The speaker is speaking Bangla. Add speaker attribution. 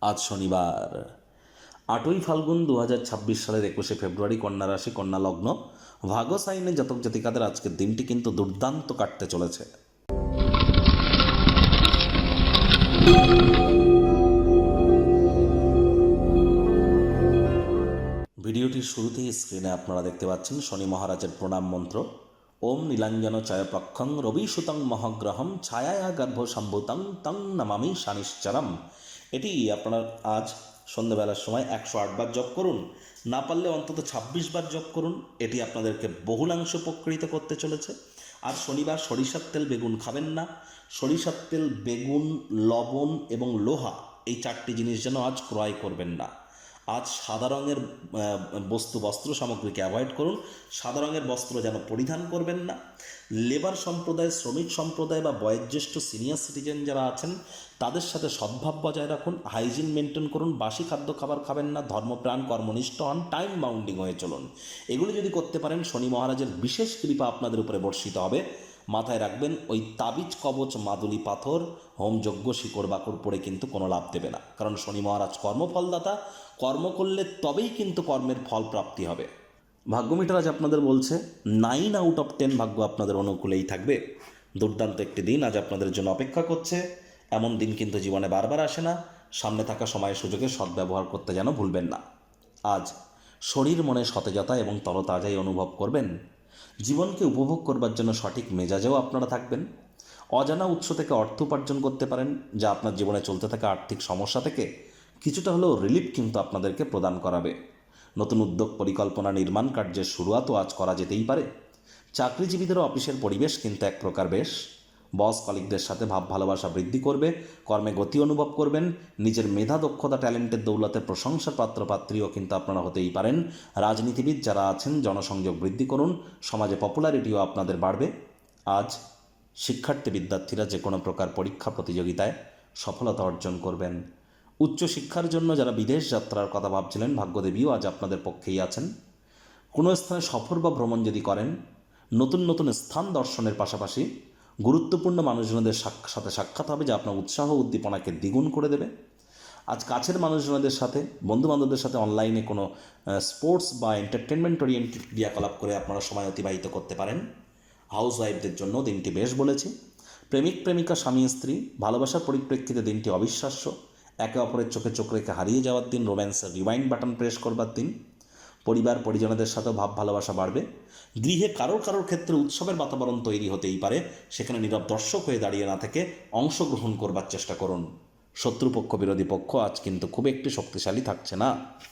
Speaker 1: আজ শনিবার 8ই ফাল্গুন 2026 সালের 21শে ফেব্রুয়ারি, কন্যা রাশি, কন্যা লগ্ন, ভাগ্য সাইনে জাতক জাতিকাদের আজকের দিনটি কিন্তু দুর্দান্ত কাটতে চলেছে। ভিডিওটির শুরুতেই স্ক্রিনে আপনারা দেখতে পাচ্ছেন শনি মহারাজের প্রণাম মন্ত্র। ওম নীলাঞ্জন চয়প্রক্ষং রবি সুতং মহাগ্রহম ছায়া গর্ভ সম্ভুতং তং নমামি শানিশ্চরম। এটি আপনারা আজ সন্ধ্যাবেলার সময় 108 বার জপ করুন, না পারলে অন্তত 26 বার জপ করুন। এটি আপনাদেরকে বহুলাংশ উপকৃত করতে চলেছে। আর শনিবার সরিষার তেল বেগুন খাবেন না। সরিষার তেল, বেগুন, লবণ এবং লোহা, এই 4টি জিনিস যেন আজ ক্রয় করবেন না। আজ সাদা রঙের বস্ত্র সামগ্রীকে অ্যাভয়েড করুন। সাদা রঙের বস্ত্র যেন পরিধান করবেন না। লেবার সম্প্রদায়, শ্রমিক সম্প্রদায় বা বয়োজ্যেষ্ঠ সিনিয়র সিটিজেন যারা আছেন তাদের সাথে সদ্ভাব বজায় রাখুন, হাইজিন মেনটেন করুন, বাসি খাদ্য খাবার খাবেন না, ধর্মপ্রাণ, কর্মনিষ্ঠ হন, টাইম বাউন্ডিং হয়ে চলুন। এগুলি যদি করতে পারেন শনি মহারাজের বিশেষ কৃপা আপনাদের উপরে বর্ষিত হবে। মাথায় রাখবেন, ওই তাবিজ কবচ, মাদুলি পাথর, হোমযজ্ঞ, শিকড় বাকড় পড়ে কিন্তু কোনো লাভ দেবে না। কারণ শনি মহারাজ কর্মফলদাতা। কর্ম করলে তবেই কিন্তু কর্মের ফল প্রাপ্তি হবে। ভাগ্যমিটার আজ আপনাদের বলছে 9 আউট অফ 10 ভাগ্য আপনাদের অনুকূলেই থাকবে। দুর্দান্ত একটি দিন আজ আপনাদের জন্য অপেক্ষা করছে। এমন দিন কিন্তু জীবনে বারবার আসে না। সামনে থাকা সময়ের সুযোগে সদ্ব্যবহার করতে যেন ভুলবেন না। আজ শরীর মনে সতেজতা এবং তরতাজাই অনুভব করবেন। জীবনকে উপভোগ করবার জন্য সঠিক মেজাজেও আপনারা থাকবেন। অজানা উৎস থেকে অর্থ উপার্জন করতে পারেন, যা আপনার জীবনে চলতে থাকা আর্থিক সমস্যা থেকে কিছুটা হলেও রিলিফ কিন্তু আপনাদেরকে প্রদান করাবে। নতুন উদ্যোগ, পরিকল্পনা, নির্মাণ কার্যের শুরুয়াতও আজ করা যেতেই পারে। চাকরিজীবীদেরও অফিসের পরিবেশ কিন্তু এক প্রকার বেশ। বস কলিগদের সাথে ভাব ভালোবাসা বৃদ্ধি করবে। কর্মে গতি অনুভব করবেন। নিজের মেধা, দক্ষতা, ট্যালেন্টের দৌলতে প্রশংসার পাত্রপাত্রীও কিন্তু আপনারা হতেই পারেন। রাজনীতিবিদ যারা আছেন জনসংযোগ বৃদ্ধি করুন। সমাজে পপুলারিটিও আপনাদের বাড়বে। আজ শিক্ষার্থী বিদ্যার্থীরা যে কোনো প্রকার পরীক্ষা প্রতিযোগিতায় সফলতা অর্জন করবেন। উচ্চশিক্ষার জন্য যারা বিদেশ যাত্রার কথা ভাবছিলেন, ভাগ্যদেবীও আজ আপনাদের পক্ষেই আছেন। কোনো স্থানে সফর বা ভ্রমণ যদি করেন, নতুন নতুন স্থান দর্শনের পাশাপাশি গুরুত্বপূর্ণ মানুষজনদের সাথে সাক্ষাৎ হবে, যা আপনার উৎসাহ উদ্দীপনাকে দ্বিগুণ করে দেবে। আজ কাছের মানুষজনদের সাথে, বন্ধুবান্ধবদের সাথে অনলাইনে কোনো স্পোর্টস বা এন্টারটেনমেন্ট ওরিয়েন্টেড ক্রিয়াকলাপ করে আপনারা সময় অতিবাহিত করতে পারেন। হাউস ওয়াইফদের জন্য দিনটি বেশ বলেছি। প্রেমিক প্রেমিকা, স্বামী স্ত্রী, ভালোবাসার পরিপ্রেক্ষিতে দিনটি অবিশ্বাস্য। একে অপরের চোখে চোখ রেখে হারিয়ে যাওয়ার দিন, রোম্যান্সের রিওয়াইন্ড বাটন প্রেস করবার দিন। পরিবার পরিজনদের সাথেও ভাব ভালোবাসা বাড়বে। গৃহে কারোর ক্ষেত্রে উৎসবের বাতাবরণ তৈরি হতেই পারে। সেখানে নীরব দর্শক হয়ে দাঁড়িয়ে না থেকে অংশগ্রহণ করবার চেষ্টা করুন। শত্রুপক্ষ, বিরোধী পক্ষ আজ কিন্তু খুব একটি শক্তিশালী থাকছে না।